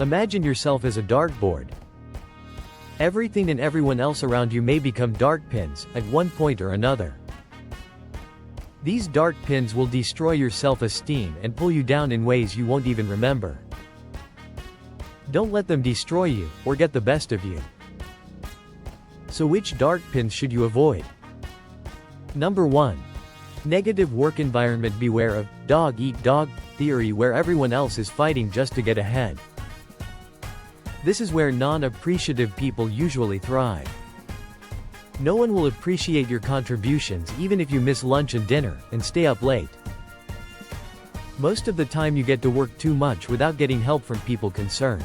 Imagine yourself as a dartboard. Everything and everyone else around you may become dart pins, at one point or another. These dart pins will destroy your self-esteem and pull you down in ways you won't even remember. Don't let them destroy you, or get the best of you. So which dart pins should you avoid? Number 1. Negative work environment. Beware of dog-eat-dog theory, where everyone else is fighting just to get ahead. This is where non-appreciative people usually thrive. No one will appreciate your contributions even if you miss lunch and dinner, and stay up late. Most of the time you get to work too much without getting help from people concerned.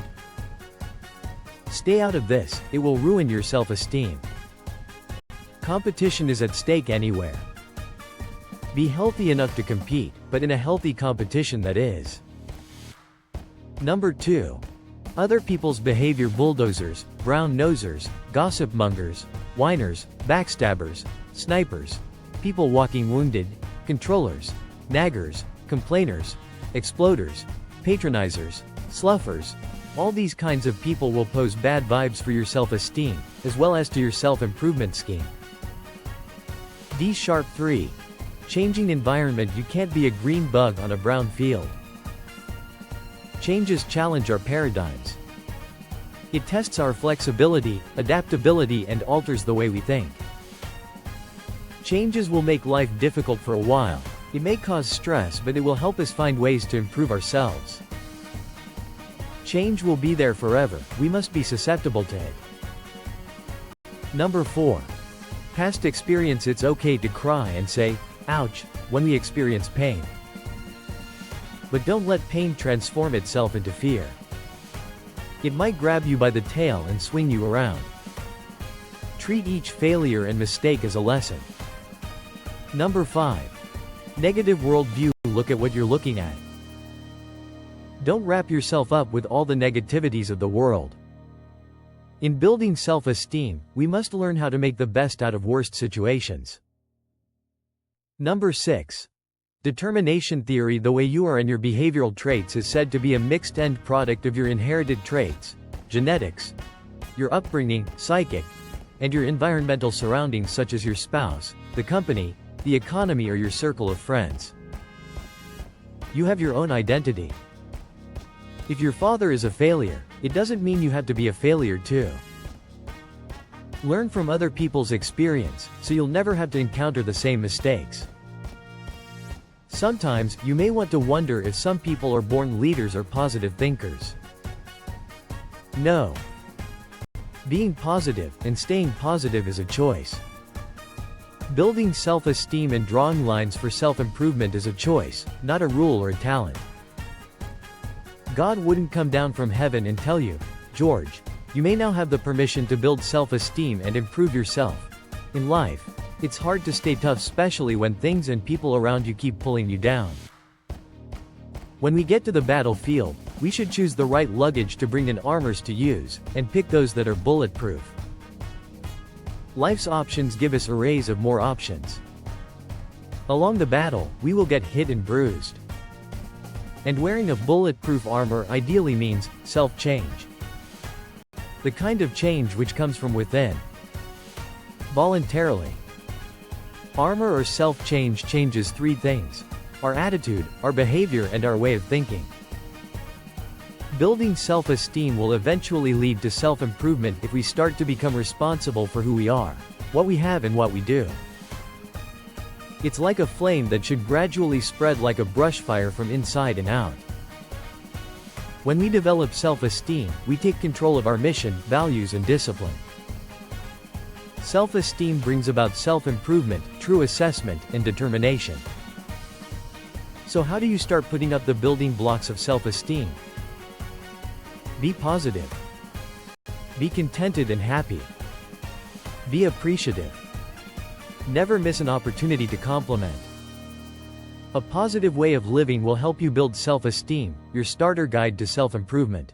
Stay out of this, it will ruin your self-esteem. Competition is at stake anywhere. Be healthy enough to compete, but in a healthy competition that is. Number 2. Other people's behavior. Bulldozers, brown-nosers, gossip-mongers, whiners, backstabbers, snipers, people walking wounded, controllers, naggers, complainers, exploders, patronizers, sluffers. All these kinds of people will pose bad vibes for your self-esteem, as well as to your self-improvement scheme. D#3. Changing environment. You can't be a green bug on a brown field. Changes challenge our paradigms. It tests our flexibility, adaptability, and alters the way we think. Changes will make life difficult for a while. It may cause stress, but it will help us find ways to improve ourselves. Change will be there forever, we must be susceptible to it. Number 4. Past experience. It's okay to cry and say, ouch, when we experience pain. But don't let pain transform itself into fear. It might grab you by the tail and swing you around. Treat each failure and mistake as a lesson. Number 5. Negative worldview. Look at what you're looking at. Don't wrap yourself up with all the negativities of the world. In building self-esteem, we must learn how to make the best out of worst situations. Number 6. Determination theory. The way you are and your behavioral traits is said to be a mixed end product of your inherited traits, genetics, your upbringing, psychic, and your environmental surroundings such as your spouse, the company, the economy, or your circle of friends. You have your own identity. If your father is a failure, it doesn't mean you have to be a failure too. Learn from other people's experience, so you'll never have to encounter the same mistakes. Sometimes, you may want to wonder if some people are born leaders or positive thinkers. No. Being positive and staying positive is a choice. Building self-esteem and drawing lines for self-improvement is a choice, not a rule or a talent. God wouldn't come down from heaven and tell you, George, you may now have the permission to build self-esteem and improve yourself. In life, it's hard to stay tough, especially when things and people around you keep pulling you down. When we get to the battlefield, we should choose the right luggage to bring and armors to use, and pick those that are bulletproof. Life's options give us arrays of more options. Along the battle, we will get hit and bruised. And wearing a bulletproof armor ideally means self-change. The kind of change which comes from within. Voluntarily. Armor or self-change changes 3 things: our attitude, our behavior, and our way of thinking. Building self-esteem will eventually lead to self-improvement if we start to become responsible for who we are, what we have, and what we do. It's like a flame that should gradually spread like a brush fire from inside and out. When we develop self-esteem, we take control of our mission, values, and discipline. Self-esteem brings about self-improvement, true assessment, and determination. So how do you start putting up the building blocks of self-esteem? Be positive. Be contented and happy. Be appreciative. Never miss an opportunity to compliment. A positive way of living will help you build self-esteem, your starter guide to self-improvement.